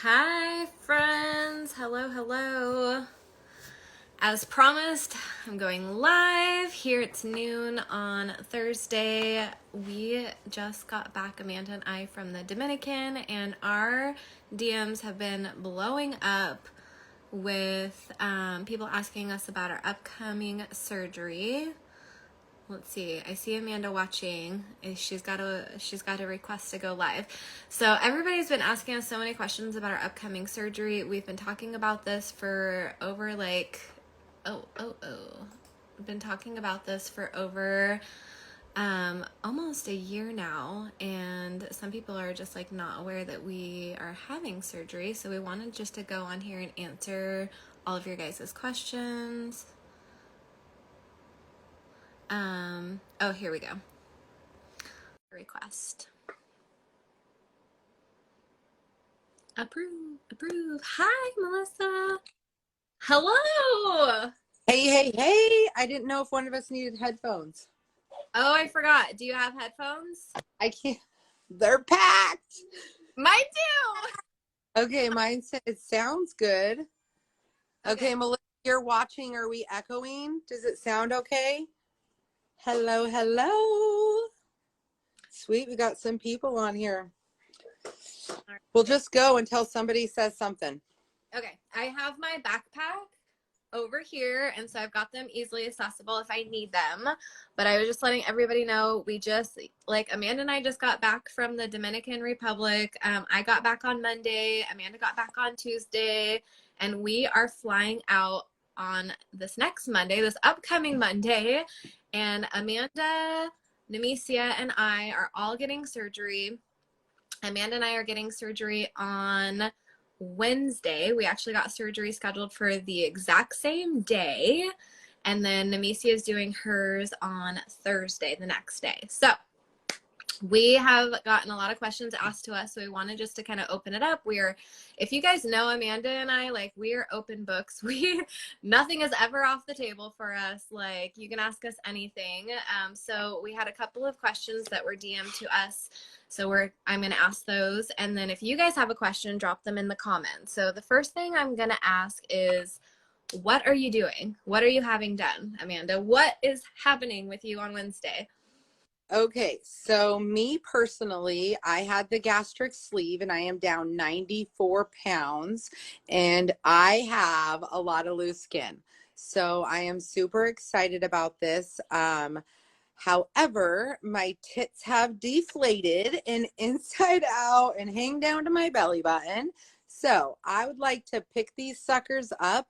Hi, friends. Hello, hello. As promised, I'm going live here. It's noon on Thursday. We just got back, Amanda and I, from the Dominican, and our DMs have been blowing up with people asking us about our upcoming surgery. Let's see. I see Amanda watching. She's got a request to go live. So everybody's been asking us so many questions about our upcoming surgery. We've been talking about this for over We've been talking about this for over almost a year now, and some people are just like not aware that we are having surgery. So we wanted just to go on here and answer all of your guys' questions. Oh, here we go. Request. Approve. Hi, Melissa. Hello. Hey, I didn't know if one of us needed headphones. Oh, I forgot. Do you have headphones? I can't. They're packed. Mine too. Okay, mine said it sounds good. Okay, Melissa, you're watching. Are we echoing? Does it sound okay? Hello. Sweet, we got some people on here. Right. We'll just go until somebody says something. Okay, I have my backpack over here, and so I've got them easily accessible if I need them. But I was just letting everybody know, we just, like, Amanda and I just got back from the Dominican Republic. I got back on Monday, Amanda got back on Tuesday, and we are flying out on this next Monday, this upcoming Monday, and Amanda, Nemesia, and I are all getting surgery. Amanda and I are getting surgery on Wednesday. We actually got surgery scheduled for the exact same day. And then Nemesia is doing hers on Thursday, the next day. So we have gotten a lot of questions asked to us, so we wanted just to kind of open it up. If you guys know Amanda and I, like, we are open books. Nothing is ever off the table for us. Like, you can ask us anything. So we had a couple of questions that were DM'd to us. So I'm going to ask those. And then if you guys have a question, drop them in the comments. So the first thing I'm going to ask is, what are you doing? What are you having done, Amanda? What is happening with you on Wednesday? Okay, so me personally, I had the gastric sleeve and I am down 94 pounds and I have a lot of loose skin. So I am super excited about this. However, my tits have deflated and inside out and hang down to my belly button. So I would like to pick these suckers up.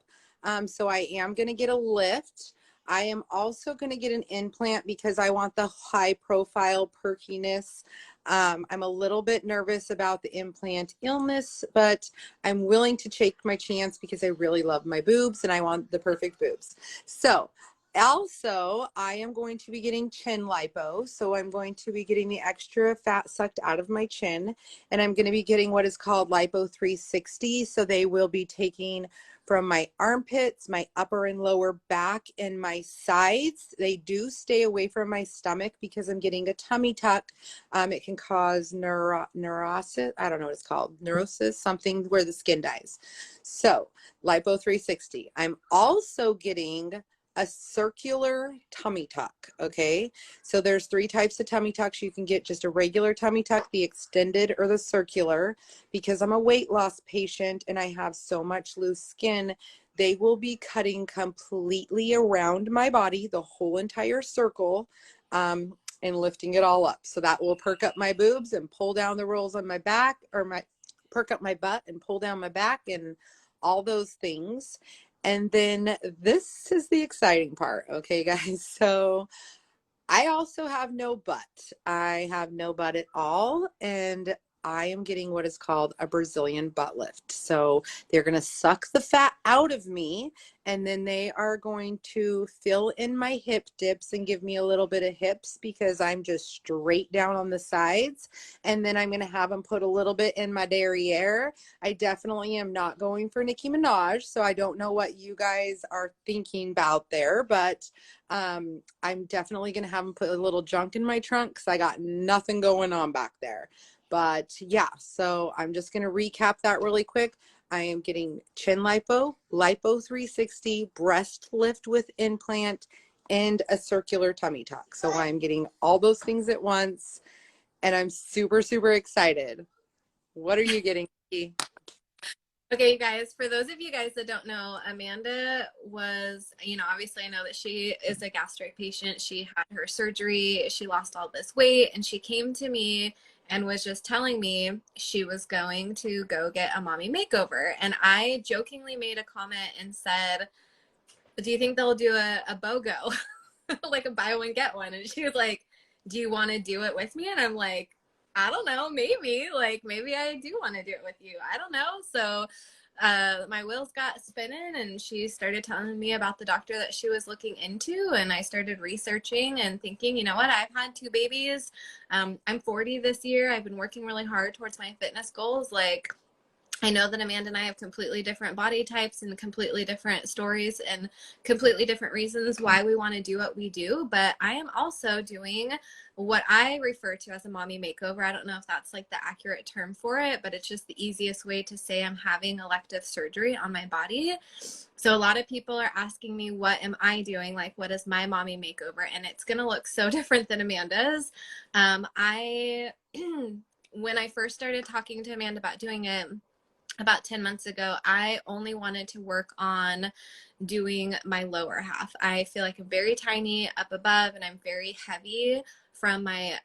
So I am going to get a lift. I am also going to get an implant because I want the high profile perkiness. I'm a little bit nervous about the implant illness, but I'm willing to take my chance because I really love my boobs and I want the perfect boobs. So also, I am going to be getting chin lipo. So I'm going to be getting the extra fat sucked out of my chin, and I'm going to be getting what is called lipo 360. So they will be taking from my armpits, my upper and lower back, and my sides. They do stay away from my stomach because I'm getting a tummy tuck. It can cause neurosis. I don't know what it's called. Neurosis, something where the skin dies. So lipo 360. I'm also getting a circular tummy tuck. Okay, so there's 3 types of tummy tucks. You can get just a regular tummy tuck, the extended, or the circular. Because I'm a weight loss patient and I have so much loose skin, they will be cutting completely around my body, the whole entire circle, and lifting it all up. So that will perk up my boobs and pull down the rolls on my back, or perk up my butt and pull down my back and all those things. And then this is the exciting part, okay, guys? So I also have no butt. I have no butt at all, and I am getting what is called a Brazilian butt lift. So they're going to suck the fat out of me, and then they are going to fill in my hip dips and give me a little bit of hips because I'm just straight down on the sides. And then I'm going to have them put a little bit in my derriere. I definitely am not going for Nicki Minaj, so I don't know what you guys are thinking about there, but I'm definitely going to have them put a little junk in my trunk because I got nothing going on back there. But yeah, so I'm just going to recap that really quick. I am getting chin lipo 360, breast lift with implant, and a circular tummy tuck. So I'm getting all those things at once, and I'm super, super excited. What are you getting? Okay, you guys, for those of you guys that don't know, Amanda was, obviously I know that she is a gastric patient. She had her surgery, she lost all this weight, and she came to me and was just telling me she was going to go get a mommy makeover. And I jokingly made a comment and said, do you think they'll do a BOGO? Like a buy one, get one? And she was like, do you want to do it with me? And I'm like, I don't know, maybe. Like, maybe I do want to do it with you. I don't know. So my wheels got spinning and she started telling me about the doctor that she was looking into, and I started researching and thinking, you know what, I've had two babies. I'm 40 this year. I've been working really hard towards my fitness goals. Like, I know that Amanda and I have completely different body types and completely different stories and completely different reasons why we want to do what we do. But I am also doing what I refer to as a mommy makeover. I don't know if that's like the accurate term for it, but it's just the easiest way to say I'm having elective surgery on my body. So a lot of people are asking me, what am I doing? Like, what is my mommy makeover? And it's going to look so different than Amanda's. I, when I first started talking to Amanda about doing it, about 10 months ago, I only wanted to work on doing my lower half. I feel like I'm very tiny up above and I'm very heavy from my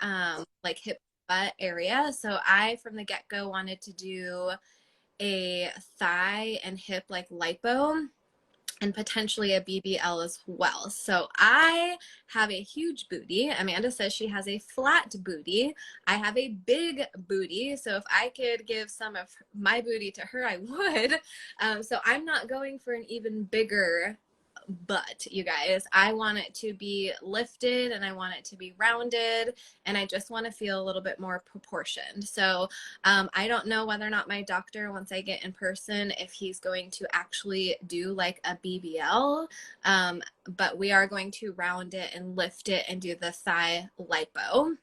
like hip butt area. So I from the get-go wanted to do a thigh and hip like lipo and potentially a BBL as well. So I have a huge booty. Amanda says she has a flat booty. I have a big booty. So if I could give some of my booty to her, I would. So I'm not going for an even bigger butt, you guys. I want it to be lifted and I want it to be rounded, and I just want to feel a little bit more proportioned. So I don't know whether or not my doctor, once I get in person, if he's going to actually do like a BBL, but we are going to round it and lift it and do the thigh lipo.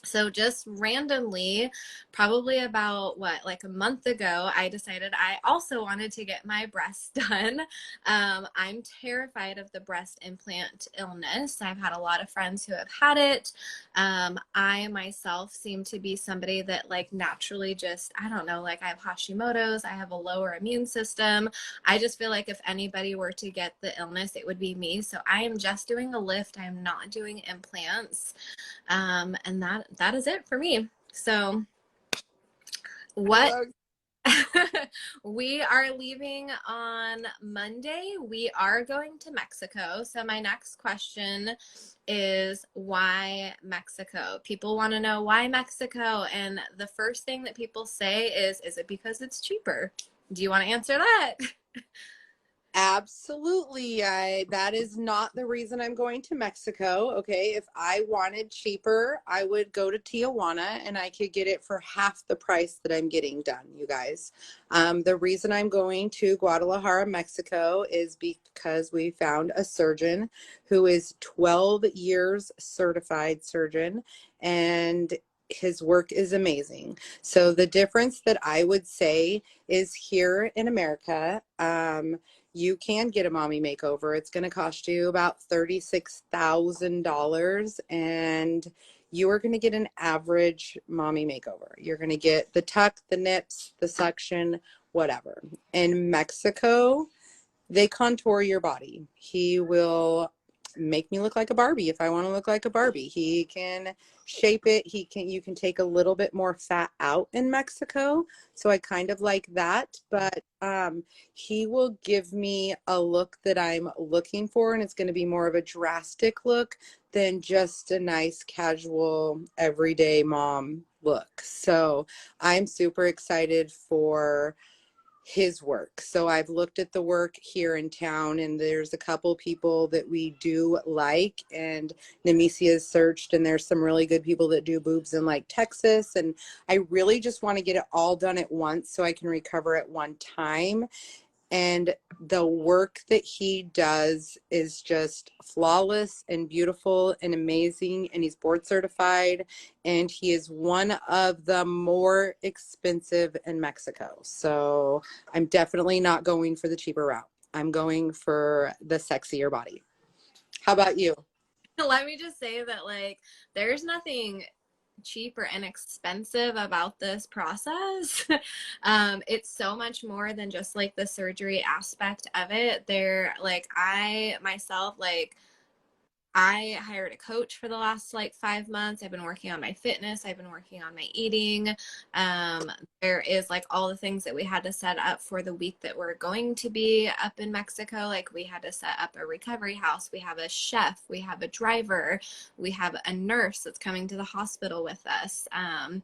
So just randomly, probably about like a month ago, I decided I also wanted to get my breasts done. I'm terrified of the breast implant illness. I've had a lot of friends who have had it. I myself seem to be somebody that like naturally just, I don't know, like I have Hashimoto's, I have a lower immune system. I just feel like if anybody were to get the illness, it would be me. So I am just doing a lift. I'm not doing implants. And that is it for me. So what we are leaving on Monday. We are going to Mexico. So my next question is, why Mexico? People want to know why Mexico. And the first thing that people say is it because it's cheaper? Do you want to answer that? Absolutely. That is not the reason I'm going to Mexico. Okay. If I wanted cheaper, I would go to Tijuana and I could get it for half the price that I'm getting done, you guys. The reason I'm going to Guadalajara, Mexico is because we found a surgeon who is 12 years certified surgeon, and his work is amazing. So the difference that I would say is here in America, you can get a mommy makeover. It's going to cost you about $36,000, and you are going to get an average mommy makeover. You're going to get the tuck, the nips, the suction, whatever. In Mexico, they contour your body. He will make me look like a Barbie if I want to look like a Barbie. He can shape it. You can take a little bit more fat out in Mexico. So I kind of like that, but he will give me a look that I'm looking for, and it's going to be more of a drastic look than just a nice casual everyday mom look. So I'm super excited for his work. So I've looked at the work here in town, and there's a couple people that we do like, and Nemesia has searched, and there's some really good people that do boobs in like Texas, and I really just want to get it all done at once so I can recover at one time. and the work that he does is just flawless and beautiful and amazing, and he's board certified, and he is one of the more expensive in Mexico. So I'm definitely not going for the cheaper route. I'm going for the sexier body. How about you? Let me just say that, like, there's nothing cheap or inexpensive about this process. It's so much more than just like the surgery aspect of it. There, like, I myself, like, I hired a coach for the last like 5 months. I've been working on my fitness. I've been working on my eating. There is like all the things that we had to set up for the week that we're going to be up in Mexico. Like, we had to set up a recovery house. We have a chef. We have a driver. We have a nurse that's coming to the hospital with us. On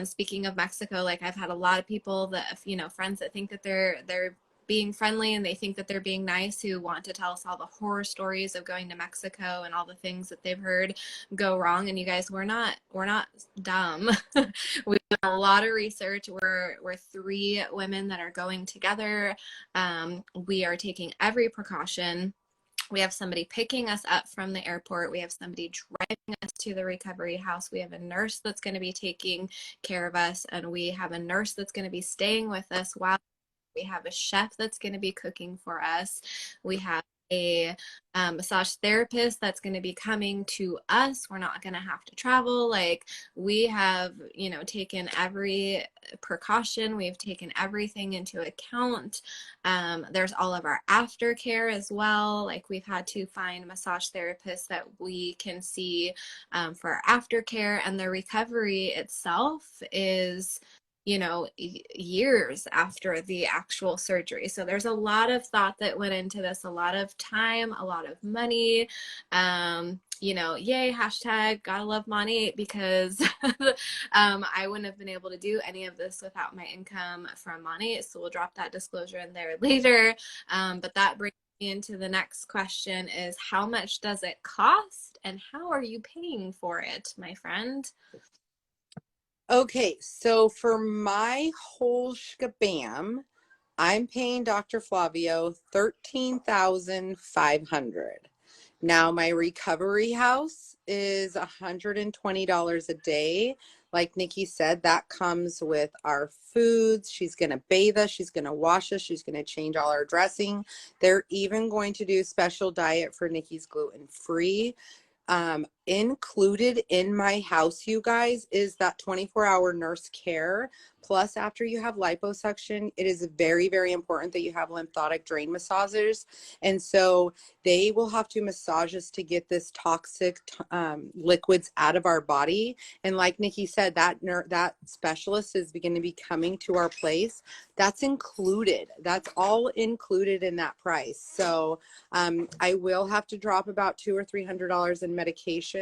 speaking of Mexico, like, I've had a lot of people that, you know, friends that think that they're being friendly and they think that they're being nice, who want to tell us all the horror stories of going to Mexico and all the things that they've heard go wrong. And you guys, we're not dumb. We've done a lot of research. We're three women that are going together. We are taking every precaution. We have somebody picking us up from the airport. We have somebody driving us to the recovery house. We have a nurse that's going to be taking care of us. And we have a nurse that's going to be staying with us while we have a chef that's going to be cooking for us. We have a massage therapist that's going to be coming to us. We're not going to have to travel. Like, we have, you know, taken every precaution. We've taken everything into account. There's all of our aftercare as well. Like, we've had to find massage therapists that we can see for our aftercare, and the recovery itself is, you know, years after the actual surgery. So there's a lot of thought that went into this, a lot of time, a lot of money. You know, yay, hashtag gotta love Monty, because I wouldn't have been able to do any of this without my income from Monty. So we'll drop that disclosure in there later. But that brings me into the next question, is how much does it cost and how are you paying for it, my friend? Okay, so for my whole shkabam, I'm paying Dr. Flavio 13,500. Now my recovery house is $120 a day. Like Nikki said, that comes with our foods. She's going to bathe us. She's going to wash us. She's going to change all our dressing. They're even going to do special diet for Nikki's gluten-free. Included in my house, you guys, is that 24-hour nurse care. Plus, after you have liposuction, it is very, very important that you have lymphatic drain massagers. And so they will have to massage us to get this toxic liquids out of our body. And like Nikki said, that specialist is going to be coming to our place. That's included. That's all included in that price. So I will have to drop about $200 or $300 in medications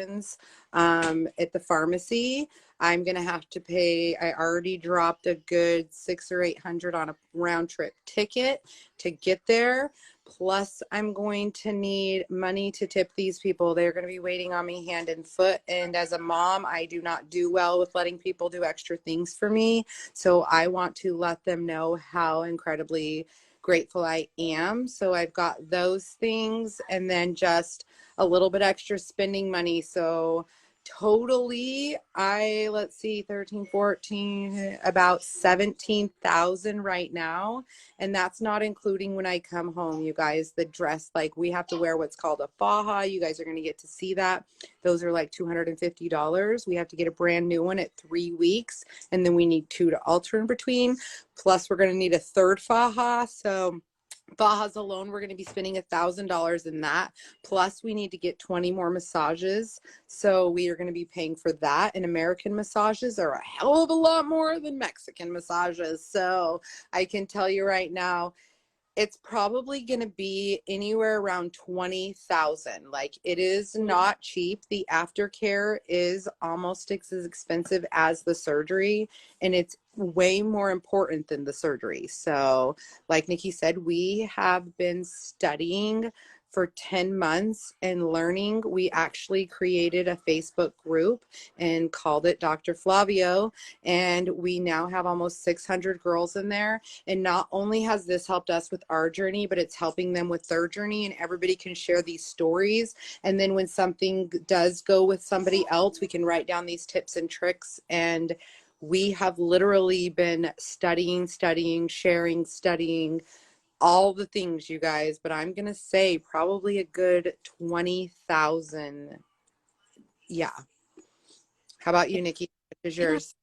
at the pharmacy. I'm gonna have to pay. I already dropped a good $600 or $800 on a round trip ticket to get there. Plus, I'm going to need money to tip these people. They're going to be waiting on me hand and foot. And as a mom, I do not do well with letting people do extra things for me. So I want to let them know how incredibly grateful I am. So I've got those things, and then just a little bit extra spending money. So totally, let's see, 13, 14, about 17,000 right now. And that's not including when I come home, you guys, the dress, like, we have to wear what's called a faja. You guys are going to get to see that. Those are like $250. We have to get a brand new one at 3 weeks. And then we need two to alter in between. Plus we're going to need a third faja. So fajas alone, we're going to be spending $1,000 in that. Plus we need to get 20 more massages. So we are going to be paying for that. And American massages are a hell of a lot more than Mexican massages. So I can tell you right now, it's probably going to be anywhere around 20,000. Like, it is not cheap. The aftercare is almost as expensive as the surgery, and it's way more important than the surgery. So like Nikki said, we have been studying for 10 months and learning, we actually created a Facebook group and called it Dr. Flavio. And we now have almost 600 girls in there. And not only has this helped us with our journey, but it's helping them with their journey. And everybody can share these stories. And then when something does go with somebody else, we can write down these tips and tricks. And we have literally been studying, studying all the things, you guys, but I'm going to say probably a good 20,000. Yeah. How about you, Nikki? What is yours?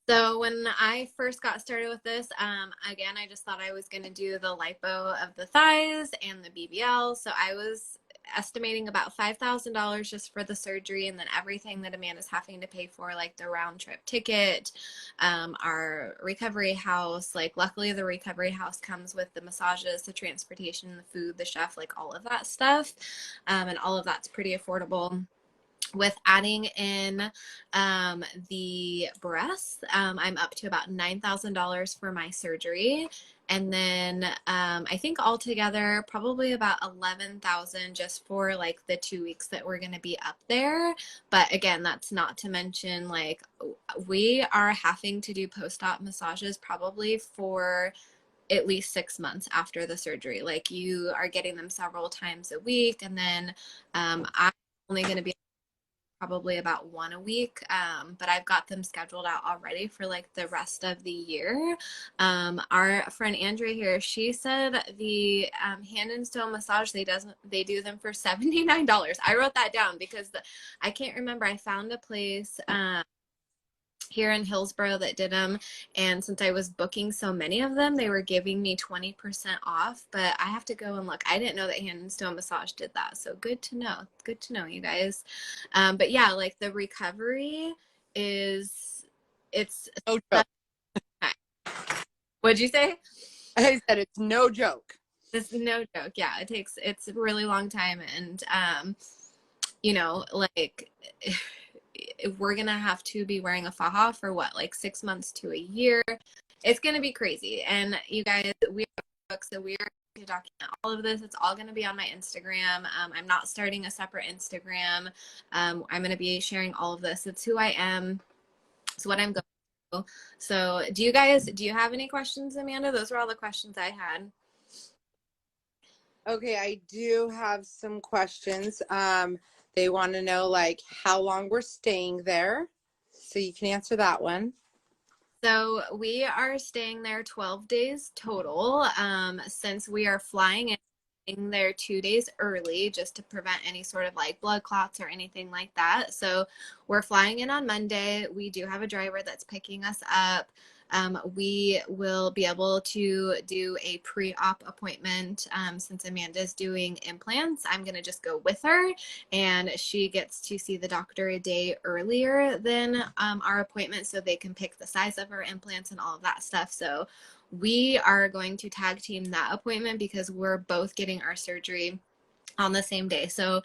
So when I first got started with this, again, I just thought I was going to do the lipo of the thighs and the BBL. So I was estimating about $5,000 just for the surgery, and then everything that Amanda's having to pay for, like the round trip ticket, our recovery house. Like luckily the recovery house comes with the massages, the transportation, the food, the chef, like all of that stuff. And all of that's pretty affordable. With adding in the breasts, I'm up to about $9,000 for my surgery. And then I think altogether probably about 11,000 just for like the 2 weeks that we're going to be up there. But again, that's not to mention like we are having to do post-op massages probably for at least 6 months after the surgery. Like you are getting them several times a week. And then I'm only going to be probably about one a week, but I've got them scheduled out already for like the rest of the year. Our friend Andrea here, she said the hand and stone massage, they do them for $79. I wrote that down because I can't remember. I found a place here in Hillsboro that did them, and since I was booking so many of them, they were giving me 20% off. But I have to go and look. I didn't know that Hand and Stone Massage did that, so good to know, you guys. But yeah, like the recovery is, it's No joke. what'd you say? I said it's no joke. It's no joke. Yeah, it's a really long time, and you know, like we're gonna have to be wearing a faja for what, like 6 months to a year. It's gonna be crazy. And you guys, we have a book, so we are going to document all of this. It's all gonna be on my Instagram. I'm not starting a separate Instagram. I'm gonna be sharing all of this. It's who I am. It's what I'm going through. So do you have any questions, Amanda? Those were all the questions I had. Okay, I do have some questions. They want to know like how long we're staying there. So you can answer that one. So we are staying there 12 days total. Since we are flying in there 2 days early just to prevent any sort of like blood clots or anything like that. So we're flying in on Monday. We do have a driver that's picking us up. We will be able to do a pre-op appointment. Since Amanda's doing implants, I'm going to just go with her, and she gets to see the doctor a day earlier than our appointment so they can pick the size of her implants and all of that stuff. So we are going to tag team that appointment because we're both getting our surgery on the same day. So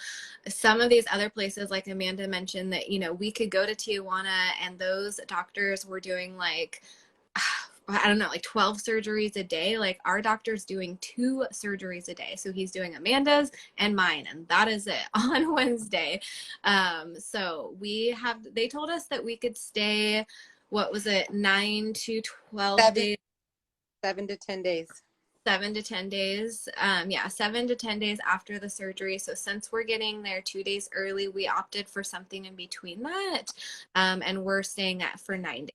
some of these other places, like Amanda mentioned, that, you know, we could go to Tijuana and those doctors were doing like, I don't know, like 12 surgeries a day. Like our doctor's doing 2 surgeries a day. So he's doing Amanda's and mine, and that is it on Wednesday. So they told us that we could stay, what was it, 9 to 12 Seven, days? 7 to 10 days. 7 to 10 days. Yeah, 7 to 10 days after the surgery. So since we're getting there 2 days early, we opted for something in between that. And we're staying at for 9 days.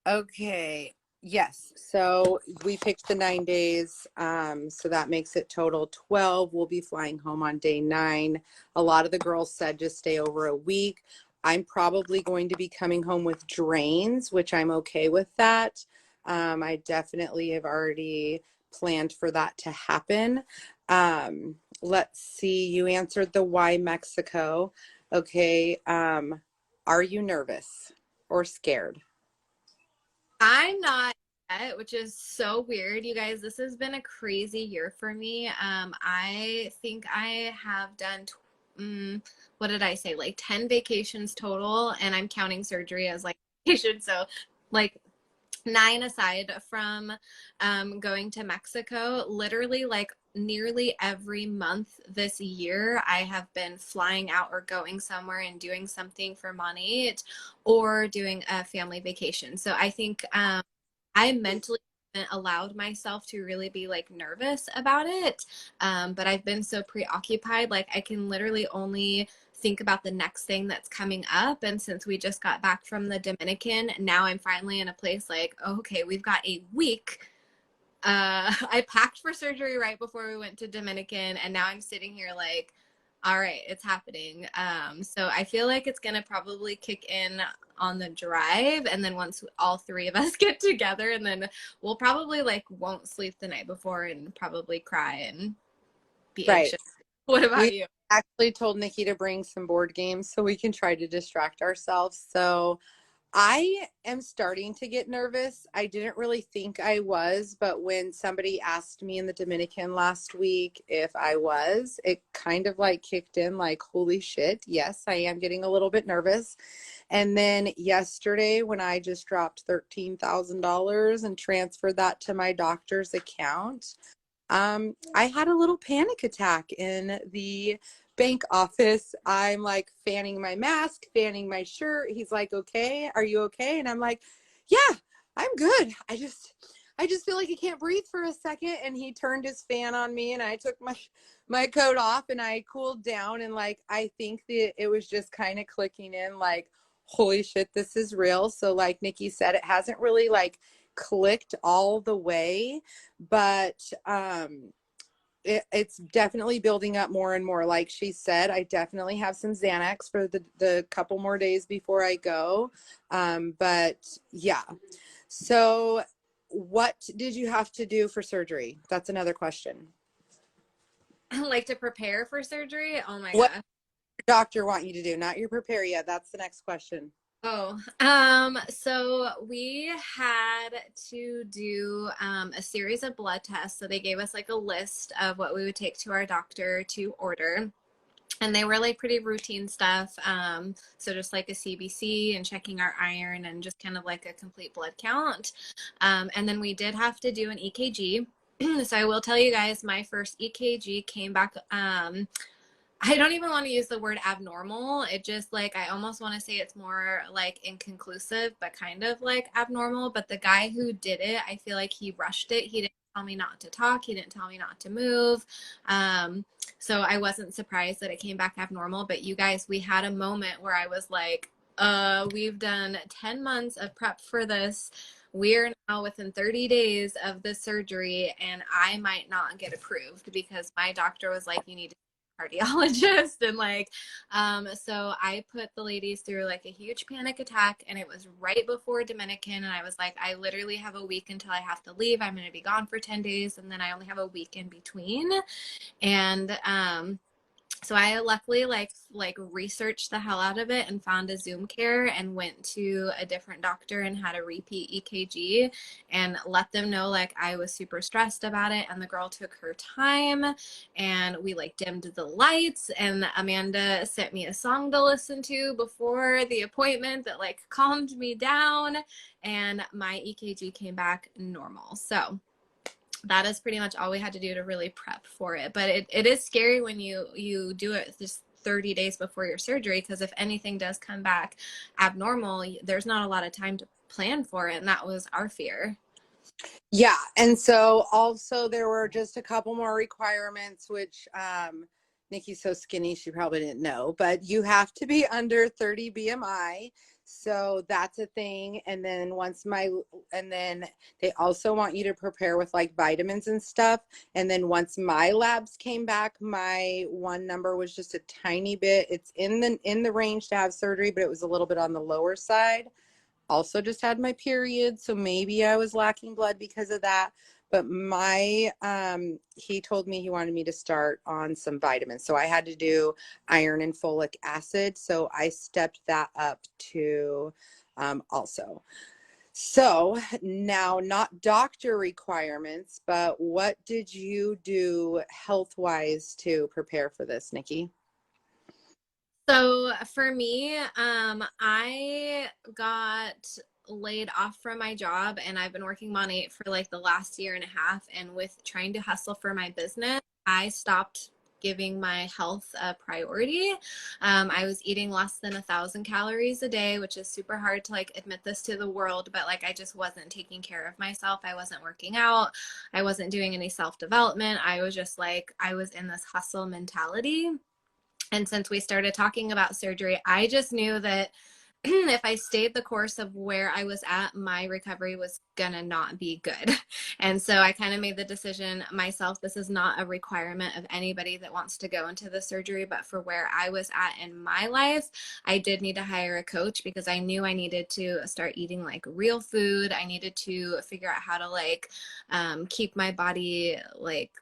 Okay. Yes. So we picked the 9 days. So that makes it total 12. We'll be flying home on day 9. A lot of the girls said just stay over a week. I'm probably going to be coming home with drains, which I'm okay with that. I definitely have already planned for that to happen. Let's see. You answered the why Mexico. Okay. Are you nervous or scared? I'm not yet, which is so weird. You guys, this has been a crazy year for me. I think I have done, what did I say? Like 10 vacations total, and I'm counting surgery as like vacation. So like 9 aside from going to Mexico, literally like nearly every month this year, I have been flying out or going somewhere and doing something for money or doing a family vacation. So I think I mentally haven't allowed myself to really be like nervous about it. But I've been so preoccupied, like I can literally only think about the next thing that's coming up. And since we just got back from the Dominican, now I'm finally in a place like, oh, okay, we've got a week. I packed for surgery right before we went to Dominican, and now I'm sitting here like, all right, it's happening. So I feel like it's gonna probably kick in on the drive, and then once all three of us get together, and then we'll probably like won't sleep the night before and probably cry and be Right. anxious. What about We you? actually told Nikki to bring some board games so we can try to distract ourselves. So I am starting to get nervous. I didn't really think I was, but when somebody asked me in the Dominican last week if I was, it kind of like kicked in like, holy shit, yes, I am getting a little bit nervous. And then yesterday, when I just dropped $13,000 and transferred that to my doctor's account, I had a little panic attack in the bank office. I'm like fanning my mask, fanning my shirt. He's like, "Okay, are you okay?" And I'm like, "Yeah, I'm good. I just feel like I can't breathe for a second." And he turned his fan on me, and I took my coat off, and I cooled down. And like, I think that it was just kind of clicking in, like, holy shit, this is real. So like Nikki said, it hasn't really like clicked all the way, but it's definitely building up more and more. Like she said, I definitely have some Xanax for the couple more days before I go. But yeah. So what did you have to do for surgery? That's another question. Like to prepare for surgery? Oh my What gosh. does your doctor want you to do? Not your prepare yet. That's the next question. Oh, so we had to do a series of blood tests. So they gave us like a list of what we would take to our doctor to order. And they were like pretty routine stuff. So just like a CBC and checking our iron and just kind of like a complete blood count. And then we did have to do an EKG. So I will tell you guys, my first EKG came back. I don't even want to use the word abnormal. It just like, I almost want to say it's more like inconclusive, but kind of like abnormal. But the guy who did it, I feel like he rushed it. He didn't tell me not to talk. He didn't tell me not to move. So I wasn't surprised that it came back abnormal. But you guys, we had a moment where I was like, we've done 10 months of prep for this. We're now within 30 days of the surgery, and I might not get approved because my doctor was like, you need to cardiologist. And like so I put the ladies through like a huge panic attack, and it was right before Dominican, and I was like, I literally have a week until I have to leave. I'm going to be gone for 10 days, and then I only have a week in between. And so I luckily like researched the hell out of it and found a Zoom care and went to a different doctor and had a repeat EKG and let them know like I was super stressed about it. And the girl took her time, and we like dimmed the lights, and Amanda sent me a song to listen to before the appointment that like calmed me down, and my EKG came back normal. So that is pretty much all we had to do to really prep for it. But it is scary when you do it just 30 days before your surgery, because if anything does come back abnormal, there's not a lot of time to plan for it. And that was our fear. Yeah. And so also there were just a couple more requirements, which Nikki's so skinny, she probably didn't know, but you have to be under 30 BMI. So that's a thing. And then and then they also want you to prepare with like vitamins and stuff. And then once my labs came back, my one number was just a tiny bit. It's in the range to have surgery, but it was a little bit on the lower side. Also just had my period, so maybe I was lacking blood because of that. But he told me he wanted me to start on some vitamins, so I had to do iron and folic acid, so I stepped that up to also. So now, not doctor requirements, but what did you do health wise to prepare for this, Nikki? So for me, I got laid off from my job and I've been working Monday for like the last year and a half. And with trying to hustle for my business, I stopped giving my health a priority. I was eating less than 1,000 calories a day, which is super hard to like admit this to the world, but like I just wasn't taking care of myself. I wasn't working out. I wasn't doing any self-development. I was just like, I was in this hustle mentality. And since we started talking about surgery, I just knew that if I stayed the course of where I was at, my recovery was gonna not be good. And so I kind of made the decision myself. This is not a requirement of anybody that wants to go into the surgery, but for where I was at in my life, I did need to hire a coach because I knew I needed to start eating like real food. I needed to figure out how to like keep my body like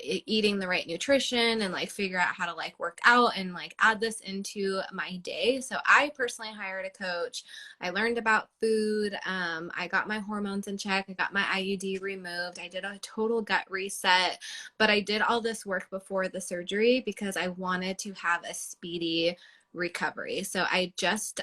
eating the right nutrition and like figure out how to like work out and like add this into my day. So I personally hired a coach. I learned about food. I got my hormones in check. I got my IUD removed. I did a total gut reset, but I did all this work before the surgery because I wanted to have a speedy recovery. So I just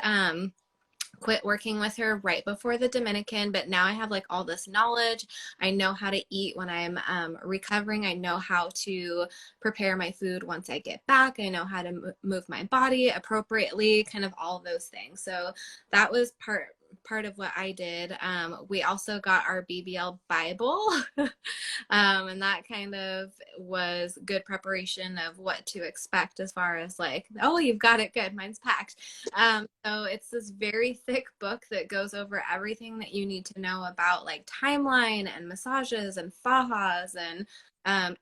quit working with her right before the Dominican, but now I have like all this knowledge. I know how to eat when I'm recovering. I know how to prepare my food once I get back. I know how to move my body appropriately, kind of all of those things. So that was part of what I did. We also got our BBL Bible, and that kind of was good preparation of what to expect as far as like, oh, you've got it good. Mine's packed. So it's this very thick book that goes over everything that you need to know about like timeline and massages and FAHs and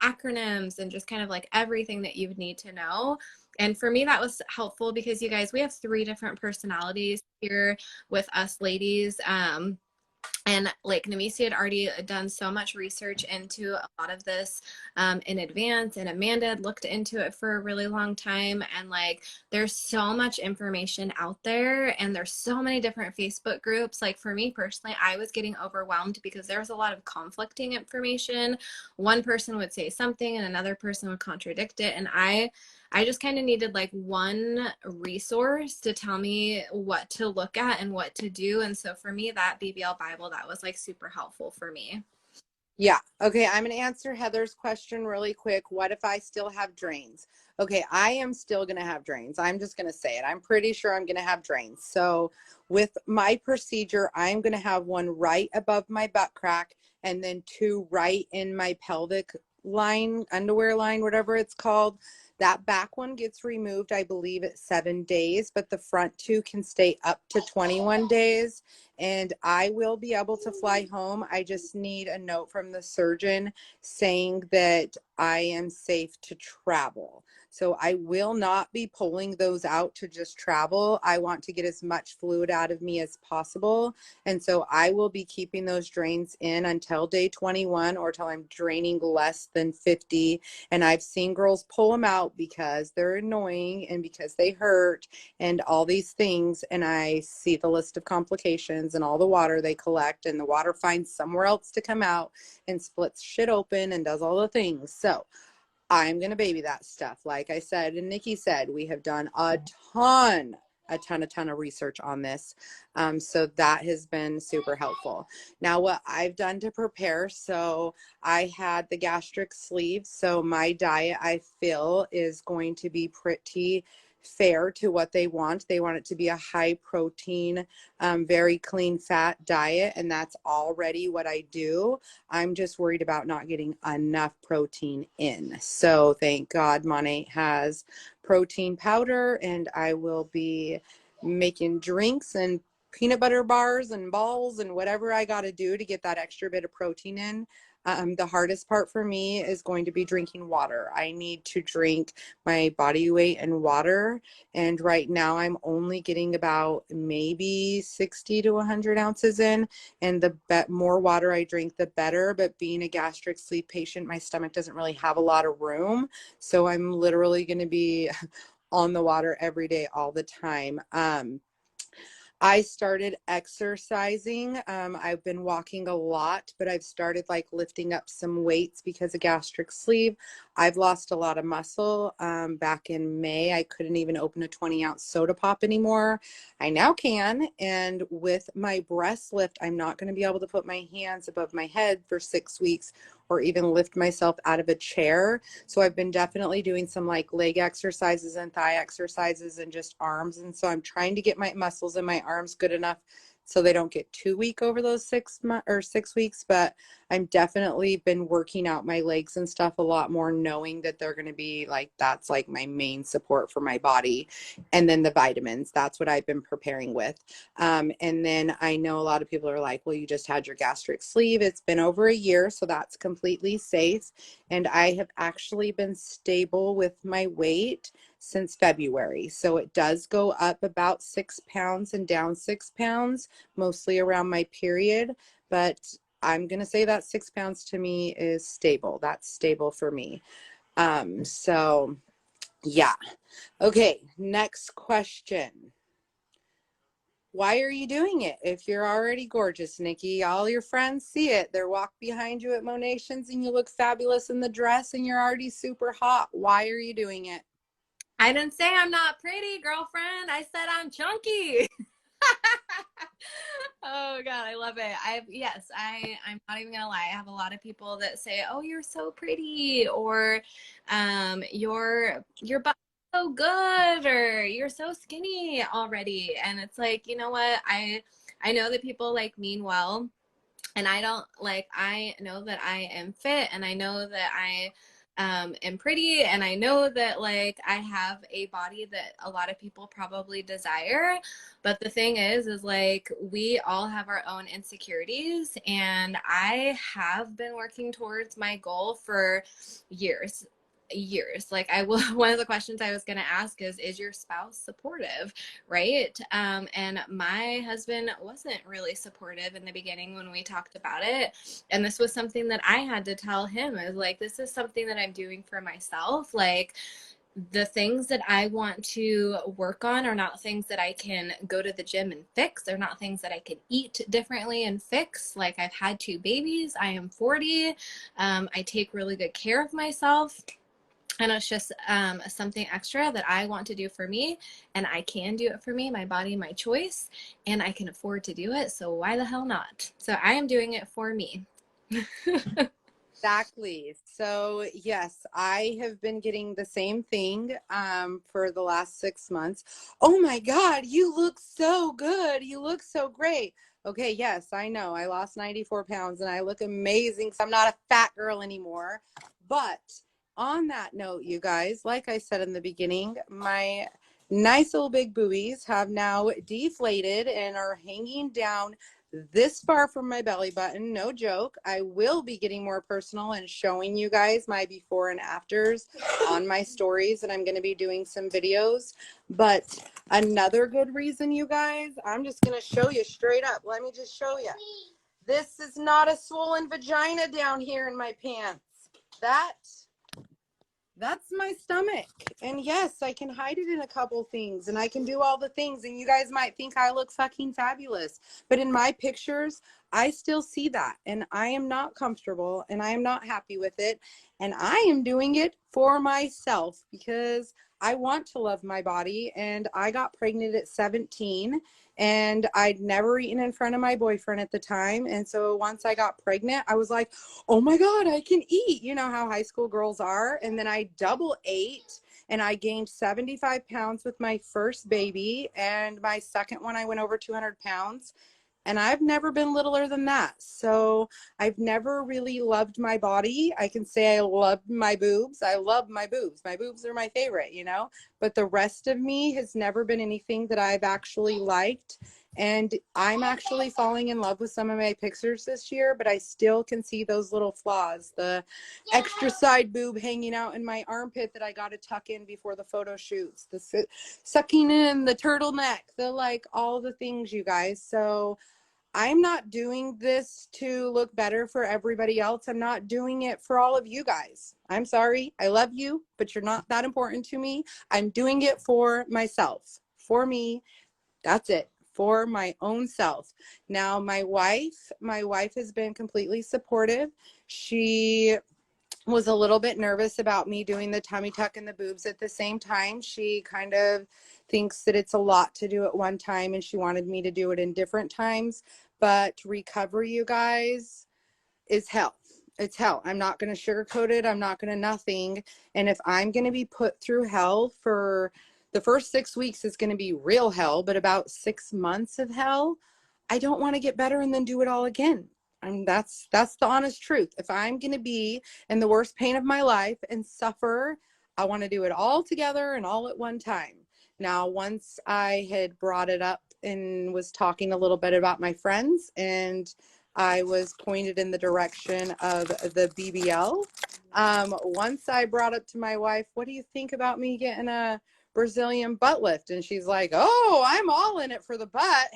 acronyms and just kind of like everything that you would need to know. And for me, that was helpful because you guys, we have 3 different personalities here with us ladies. And like Nemisi had already done so much research into a lot of this in advance, and Amanda had looked into it for a really long time. And like, there's so much information out there, and there's so many different Facebook groups. Like for me personally, I was getting overwhelmed because there was a lot of conflicting information. One person would say something, and another person would contradict it, and I just kind of needed like one resource to tell me what to look at and what to do. And so for me, that BBL Bible, that was like super helpful for me. Yeah. Okay. I'm going to answer Heather's question really quick. What if I still have drains? Okay. I am still going to have drains. I'm just going to say it. I'm pretty sure I'm going to have drains. So with my procedure, I'm going to have one right above my butt crack and then 2 right in my pelvic line, underwear line, whatever it's called. That back one gets removed, I believe, at 7 days, but the front 2 can stay up to 21 days. And I will be able to fly home. I just need a note from the surgeon saying that I am safe to travel. So I will not be pulling those out to just travel. I want to get as much fluid out of me as possible. And so I will be keeping those drains in until day 21 or till I'm draining less than 50. And I've seen girls pull them out because they're annoying and because they hurt and all these things. And I see the list of complications and all the water they collect, and the water finds somewhere else to come out and splits shit open and does all the things. So I'm going to baby that stuff. Like I said, and Nikki said, we have done a ton of research on this. So that has been super helpful. Now, what I've done to prepare, so I had the gastric sleeve. So my diet, I feel, is going to be pretty fair to what they want. They want it to be a high protein, very clean fat diet. And that's already what I do. I'm just worried about not getting enough protein in. So thank God Monat has protein powder, and I will be making drinks and peanut butter bars and balls and whatever I got to do to get that extra bit of protein in. The hardest part for me is going to be drinking water. I need to drink my body weight in water. And right now I'm only getting about maybe 60 to 100 ounces in. And the more water I drink, the better. But being a gastric sleeve patient, my stomach doesn't really have a lot of room. So I'm literally going to be on the water every day, all the time. I started exercising. I've been walking a lot, but I've started like lifting up some weights because of gastric sleeve. I've lost a lot of muscle. Back in May, I couldn't even open a 20-ounce soda pop anymore. I now can. And with my breast lift, I'm not going to be able to put my hands above my head for 6 weeks or even lift myself out of a chair. So I've been definitely doing some like leg exercises and thigh exercises and just arms. And so I'm trying to get my muscles in my arms good enough so they don't get too weak over those 6 weeks. But I'm definitely been working out my legs and stuff a lot more, knowing that they're going to be like, that's like my main support for my body. And then the vitamins, that's what I've been preparing with. And then I know a lot of people are like, well, you just had your gastric sleeve. It's been over a year, so that's completely safe. And I have actually been stable with my weight since February. So it does go up about 6 pounds and down 6 pounds, mostly around my period. But I'm going to say that 6 pounds to me is stable. That's stable for me. So yeah. Okay. Next question. Why are you doing it? If you're already gorgeous, Nikki, all your friends see it. They're walk behind you at Monations and you look fabulous in the dress and you're already super hot. Why are you doing it? I didn't say I'm not pretty, girlfriend. I said I'm chunky. Oh God, I love it. I'm not even gonna lie. I have a lot of people that say, "Oh, you're so pretty," or your butt's so good," or "You're so skinny already." And it's like, you know what? I know that people like mean well, and I know that I am fit, and I know that I am pretty, and I know that like I have a body that a lot of people probably desire. But the thing is like we all have our own insecurities, and I have been working towards my goal for years. Like I will, one of the questions I was going to ask is your spouse supportive? Right. And my husband wasn't really supportive in the beginning when we talked about it. And this was something that I had to tell him, is like, this is something that I'm doing for myself. Like, the things that I want to work on are not things that I can go to the gym and fix. They're not things that I can eat differently and fix. Like, I've had 2 babies. I am 40. I take really good care of myself. And it's just something extra that I want to do for me, and I can do it for me, my body, my choice, and I can afford to do it. So why the hell not? So I am doing it for me. Exactly. So yes, I have been getting the same thing for the last 6 months. Oh my God, you look so good. You look so great. Okay, yes, I know. I lost 94 pounds and I look amazing. So I'm not a fat girl anymore. But on that note, you guys, like I said in the beginning, my nice little big boobies have now deflated and are hanging down this far from my belly button. No joke. I will be getting more personal and showing you guys my before and afters on my stories, and I'm going to be doing some videos. But another good reason, you guys, I'm just going to show you straight up. Let me just show you. This is not a swollen vagina down here in my pants. That's my stomach. And yes, I can hide it in a couple things and I can do all the things. And you guys might think I look fucking fabulous. But in my pictures, I still see that. And I am not comfortable and I am not happy with it. And I am doing it for myself because I want to love my body. And I got pregnant at 17 and I'd never eaten in front of my boyfriend at the time. And so once I got pregnant, I was like, oh my God, I can eat. You know how high school girls are. And then I double ate and I gained 75 pounds with my first baby. And my second one, I went over 200 pounds. And I've never been littler than that. So I've never really loved my body. I can say I love my boobs. I love my boobs. My boobs are my favorite, you know, but the rest of me has never been anything that I've actually liked. And I'm actually falling in love with some of my pictures this year, but I still can see those little flaws. The extra side boob hanging out in my armpit that I got to tuck in before the photo shoots, the sucking in, the turtleneck, the like all the things, you guys. So I'm not doing this to look better for everybody else. I'm not doing it for all of you guys. I'm sorry. I love you, but you're not that important to me. I'm doing it for myself, for me. That's it. for my own self. Now, my wife has been completely supportive. She was a little bit nervous about me doing the tummy tuck and the boobs at the same time. She kind of thinks that it's a lot to do at one time, and she wanted me to do it in different times. But recovery, you guys, is hell. It's hell. I'm not going to sugarcoat it. I'm not going to nothing. And if I'm going to be put through hell for the first 6 weeks, is going to be real hell, but about 6 months of hell, I don't want to get better and then do it all again. And that's the honest truth. If I'm going to be in the worst pain of my life and suffer, I want to do it all together and all at one time. Now, once I had brought it up and was talking a little bit about my friends, and I was pointed in the direction of the BBL. Once I brought up to my wife, what do you think about me getting a Brazilian butt lift? And she's like, oh, I'm all in it for the butt.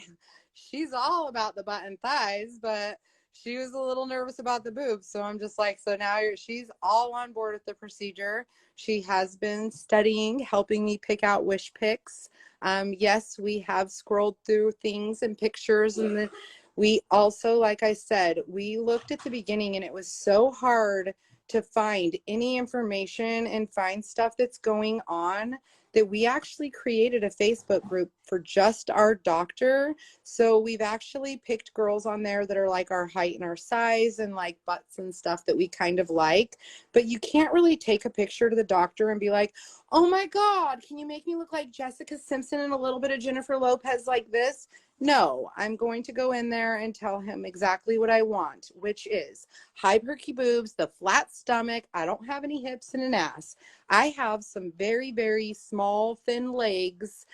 She's all about the butt and thighs, but she was a little nervous about the boobs. So I'm just like, so now she's all on board with the procedure. She has been studying, helping me pick out wish pics. Yes, we have scrolled through things and pictures, and we also, like I said, we looked at the beginning, and it was so hard to find any information and find stuff that's going on, that we actually created a Facebook group for just our doctor. So we've actually picked girls on there that are like our height and our size, and like butts and stuff that we kind of like. But you can't really take a picture to the doctor and be like, oh my God, can you make me look like Jessica Simpson and a little bit of Jennifer Lopez like this? No, I'm going to go in there and tell him exactly what I want, which is high perky boobs, the flat stomach. I don't have any hips and an ass. I have some very, very small, thin legs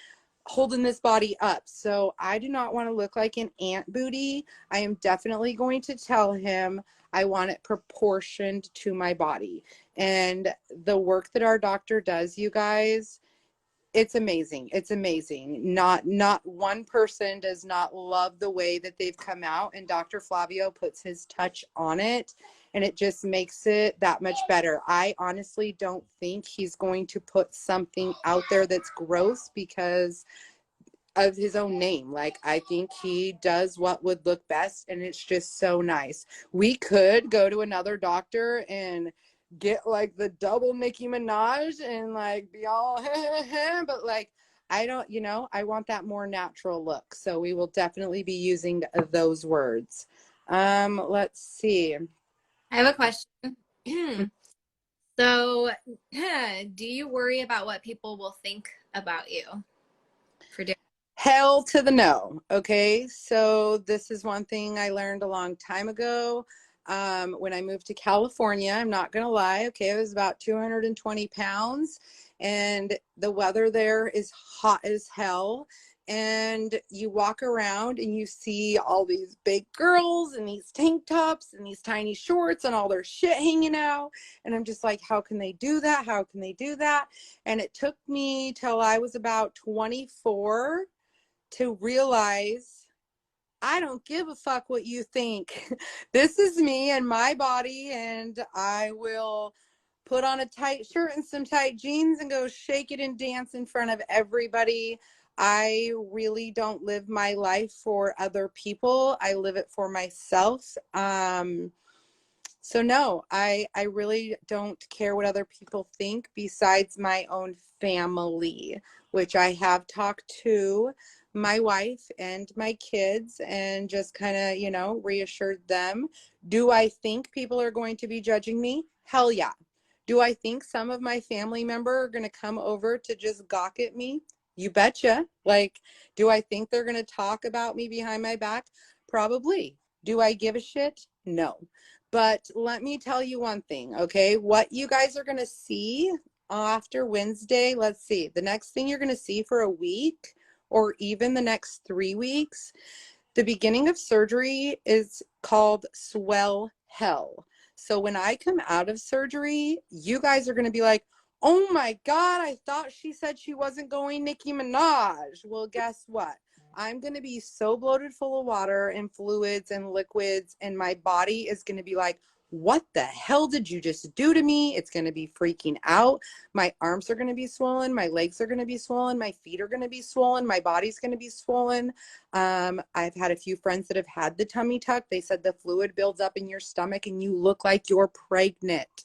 holding this body up. So I do not want to look like an ant booty. I am definitely going to tell him I want it proportioned to my body. And the work that our doctor does, you guys, it's amazing. It's amazing. Not one person does not love the way that they've come out, and Dr. Flavio puts his touch on it, and it just makes it that much better. I honestly don't think he's going to put something out there that's gross because of his own name. Like, I think he does what would look best, and it's just so nice. We could go to another doctor and get like the double Nicki Minaj and like be all but like, I don't, I want that more natural look. So we will definitely be using those words. Let's see. I have a question. So, do you worry about what people will think about you for doing? Hell to the no. Okay. So this is one thing I learned a long time ago. When I moved to California, I'm not going to lie. Okay. I was about 220 pounds, and the weather there is hot as hell. And you walk around and you see all these big girls in these tank tops and these tiny shorts and all their shit hanging out. And I'm just like, how can they do that? How can they do that? And it took me till I was about 24 to realize I don't give a fuck what you think. This is me and my body, and I will put on a tight shirt and some tight jeans and go shake it and dance in front of everybody. I really don't live my life for other people. I live it for myself. So no, I really don't care what other people think besides my own family, which I have talked to my wife and my kids and just kind of, reassured them. Do I think people are going to be judging me? Hell yeah. Do I think some of my family member are going to come over to just gawk at me? You betcha. Like, do I think they're going to talk about me behind my back? Probably. Do I give a shit? No. But let me tell you one thing, okay? What you guys are going to see after Wednesday, let's see, the next thing you're going to see for a week or even the next 3 weeks, the beginning of surgery is called swell hell. So when I come out of surgery, you guys are going to be like, oh my God, I thought she said she wasn't going Nicki Minaj. Well, guess what? I'm going to be so bloated full of water and fluids and liquids, and my body is going to be like, what the hell did you just do to me? It's going to be freaking out. My arms are going to be swollen. My legs are going to be swollen. My feet are going to be swollen. My body's going to be swollen. I've had a few friends that have had the tummy tuck. They said the fluid builds up in your stomach and you look like you're pregnant.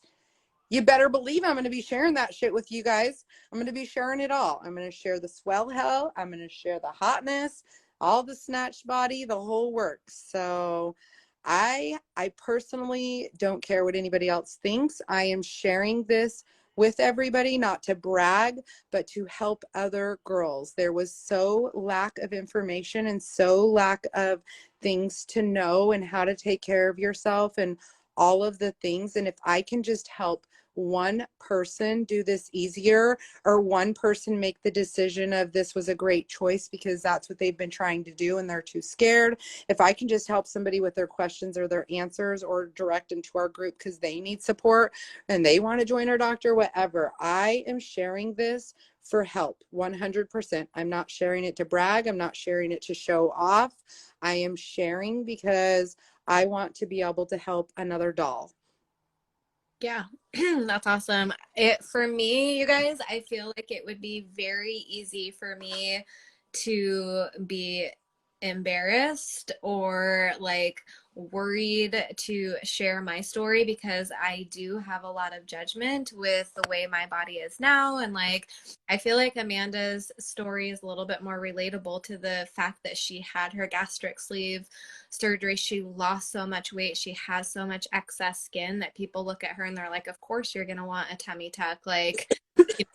You better believe I'm going to be sharing that shit with you guys. I'm going to be sharing it all. I'm going to share the swell hell. I'm going to share the hotness, all the snatched body, the whole works. So I personally don't care what anybody else thinks. I am sharing this with everybody, not to brag, but to help other girls. There was so lack of information and so lack of things to know and how to take care of yourself and all of the things. And if I can just help one person do this easier, or one person make the decision of this was a great choice because that's what they've been trying to do and they're too scared. If I can just help somebody with their questions or their answers, or direct them to our group because they need support and they want to join our doctor, whatever, I am sharing this for help 100%. I'm not sharing it to brag. I'm not sharing it to show off. I am sharing because I want to be able to help another doll. Yeah, that's awesome. It for me, you guys, I feel like it would be very easy for me to be embarrassed or like worried to share my story because I do have a lot of judgment with the way my body is now. And like, I feel like Amanda's story is a little bit more relatable to the fact that she had her gastric sleeve surgery. She lost so much weight. She has so much excess skin that people look at her and they're like, of course you're going to want a tummy tuck. Like, you know,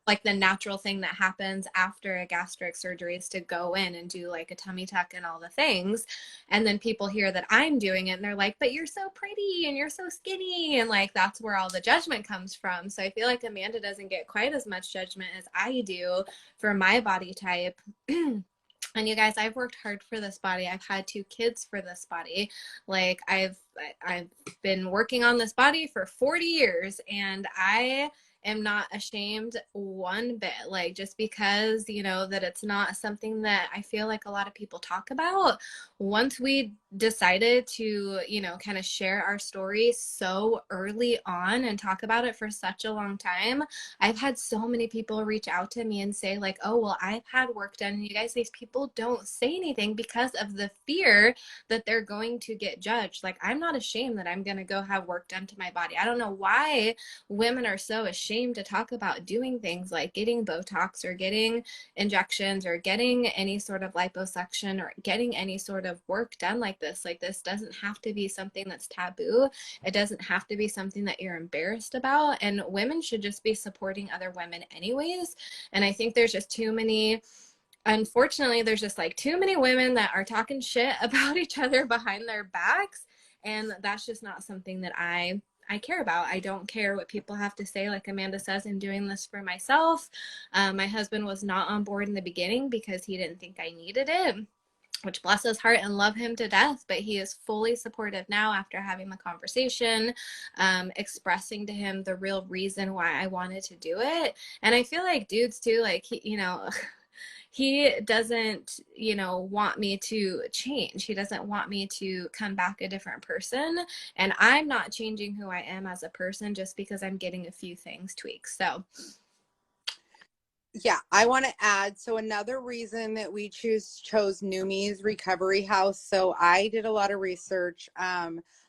like the natural thing that happens after a gastric surgery is to go in and do like a tummy tuck and all the things. And then people hear that I'm doing it and they're like, but you're so pretty and you're so skinny. And like, that's where all the judgment comes from. So I feel like Amanda doesn't get quite as much judgment as I do for my body type. And you guys, I've worked hard for this body. I've had 2 kids for this body. Like I've been working on this body for 40 years and I am not ashamed one bit. Like just because, you know, that it's not something that I feel like a lot of people talk about. Once we decided to, you know, kind of share our story so early on and talk about it for such a long time, I've had so many people reach out to me and say like, oh, well, I've had work done. And you guys, these people don't say anything because of the fear that they're going to get judged. Like, I'm not ashamed that I'm going to go have work done to my body. I don't know why women are so ashamed to talk about doing things like getting Botox or getting injections or getting any sort of liposuction or getting any sort of work done like this. Like, this doesn't have to be something that's taboo. It doesn't have to be something that you're embarrassed about. And women should just be supporting other women anyways. And I think there's just too many, unfortunately, there's just like too many women that are talking shit about each other behind their backs. And that's just not something that I care about. I don't care what people have to say. Like Amanda says, I'm doing this for myself. My husband was not on board in the beginning because he didn't think I needed it, which bless his heart and love him to death, but he is fully supportive now after having the conversation, expressing to him the real reason why I wanted to do it. And I feel like dudes too, like, you know, he doesn't, you know, want me to change. He doesn't want me to come back a different person. And I'm not changing who I am as a person just because I'm getting a few things tweaked. So Yeah, I want to add. So another reason that we chose Numi's Recovery House. So I did a lot of research.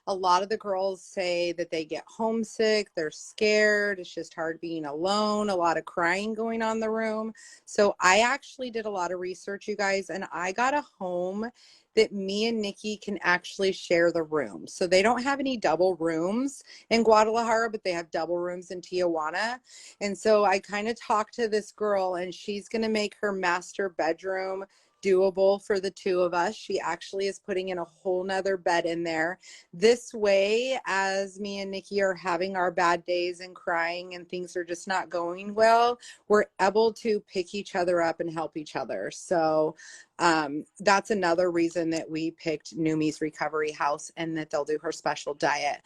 A lot of the girls say that they get homesick, they're scared, it's just hard being alone, a lot of crying going on in the room. So I actually did a lot of research, you guys, and I got a home that me and Nikki can actually share the room. So they don't have any double rooms in Guadalajara, but they have double rooms in Tijuana. And so I kind of talked to this girl, and she's going to make her master bedroom doable for the 2 of us. She actually is putting in a whole nother bed in there. This way, as me and Nikki are having our bad days and crying and things are just not going well, we're able to pick each other up and help each other. So that's another reason that we picked Numi's Recovery House and that they'll do her special diet.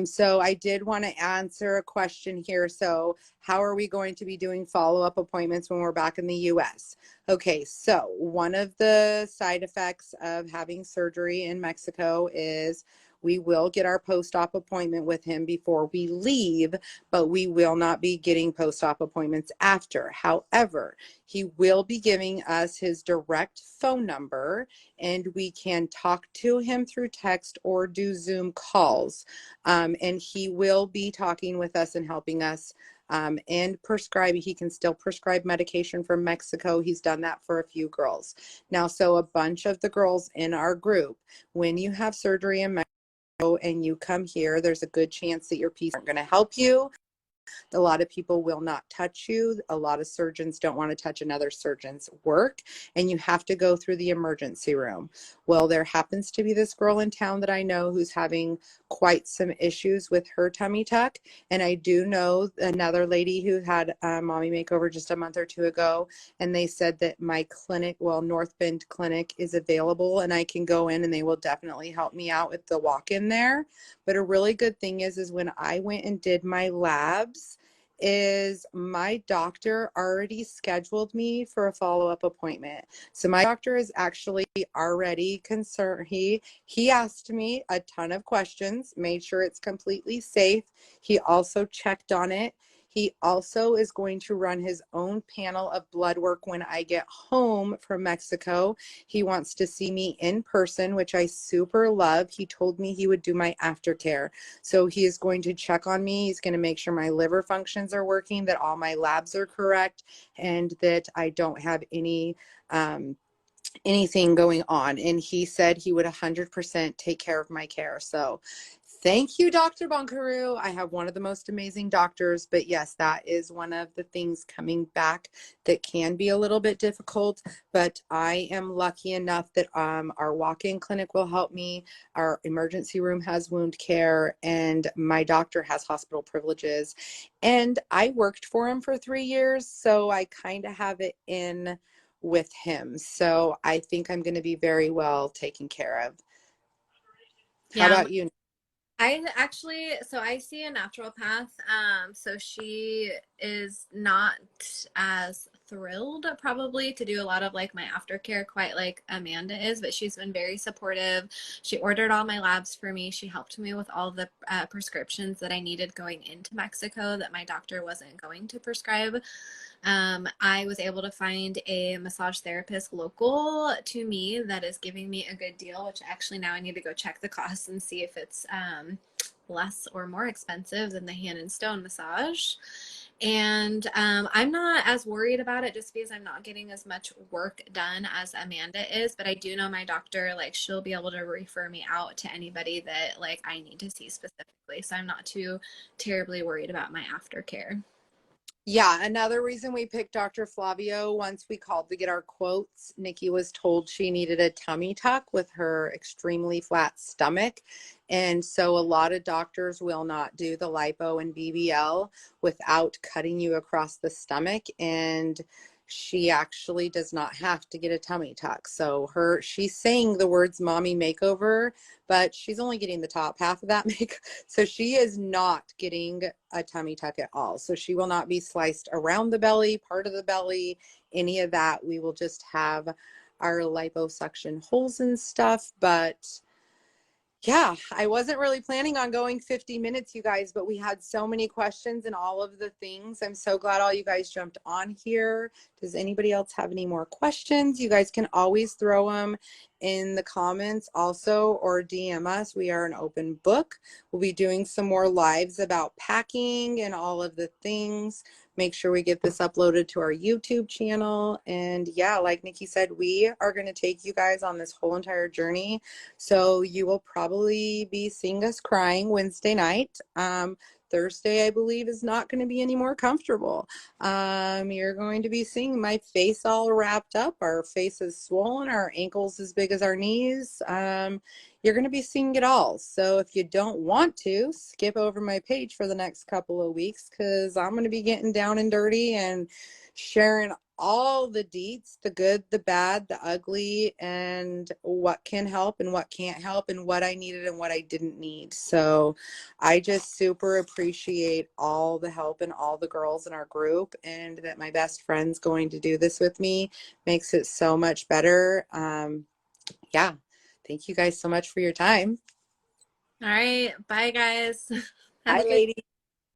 So I did want to answer a question here. So how are we going to be doing follow-up appointments when we're back in the US? Okay, so one of the side effects of having surgery in Mexico is We will get our post-op appointment with him before we leave, but we will not be getting post-op appointments after. However, he will be giving us his direct phone number, and we can talk to him through text or do Zoom calls. And he will be talking with us and helping us and prescribe. He can still prescribe medication from Mexico. He's done that for a few girls. Now, so a bunch of the girls in our group, when you have surgery in Mexico and you come here, there's a good chance that your PCs aren't going to help you. A lot of people will not touch you. A lot of surgeons don't want to touch another surgeon's work, and you have to go through the emergency room. Well, there happens to be this girl in town that I know who's having quite some issues with her tummy tuck, and I do know another lady who had a mommy makeover just a month or two ago, and they said that my clinic, well, North Bend Clinic, is available, and I can go in and they will definitely help me out with the walk-in there. But a really good thing is when I went and did my labs, is my doctor already scheduled me for a follow-up appointment. So my doctor is actually already concerned. He asked me a ton of questions, made sure it's completely safe. He also checked on it. He also is going to run his own panel of blood work when I get home from Mexico. He wants to see me in person, which I super love. He told me he would do my aftercare. So he is going to check on me. He's going to make sure my liver functions are working, that all my labs are correct, and that I don't have anything going on. And he said he would 100% take care of my care. So thank you, Dr. Bonkaru. I have one of the most amazing doctors, but yes, that is one of the things coming back that can be a little bit difficult, but I am lucky enough that our walk-in clinic will help me. Our emergency room has wound care, and my doctor has hospital privileges. And I worked for him for 3 years, so I kind of have it in with him. So I think I'm going to be very well taken care of. How Yeah, about you? I actually, so I see a naturopath. So she is not as thrilled probably to do a lot of like my aftercare quite like Amanda is, but she's been very supportive. She ordered all my labs for me. She helped me with all the prescriptions that I needed going into Mexico that my doctor wasn't going to prescribe. I was able to find a massage therapist local to me that is giving me a good deal, which actually now I need to go check the costs and see if it's less or more expensive than the hand and stone massage. And I'm not as worried about it just because I'm not getting as much work done as Amanda is. But I do know my doctor, like, she'll be able to refer me out to anybody that, like, I need to see specifically. So I'm not too terribly worried about my aftercare. Yeah, another reason we picked Dr. Flavio, once we called to get our quotes, Nikki was told she needed a tummy tuck with her extremely flat stomach. And so a lot of doctors will not do the lipo and BBL without cutting you across the stomach. And she actually does not have to get a tummy tuck. So she's saying the words mommy makeover, but she's only getting the top half of that make. So she is not getting a tummy tuck at all. So she will not be sliced around the belly, part of the belly, any of that. We will just have our liposuction holes and stuff. But yeah, I wasn't really planning on going 50 minutes, you guys, but we had so many questions and all of the things. I'm so glad all you guys jumped on here. Does anybody else have any more questions? You guys can always throw them in the comments also, or DM us. We are an open book. We'll be doing some more lives about packing and all of the things. Make sure we get this uploaded to our YouTube channel. And yeah, like Nikki said, we are going to take you guys on this whole entire journey. So you will probably be seeing us crying Wednesday night. Thursday, I believe, is not going to be any more comfortable. You're going to be seeing my face all wrapped up. Our face is swollen, our ankles as big as our knees. You're going to be seeing it all. So if you don't want to, skip over my page for the next couple of weeks, because I'm going to be getting down and dirty and sharing all the deets, the good, the bad, the ugly, and what can help and what can't help, and what I needed and what I didn't need. So I just super appreciate all the help and all the girls in our group, and that my best friend's going to do this with me makes it so much better. Yeah. Thank you guys so much for your time. All right. Bye, guys. Have Hi, a good ladies.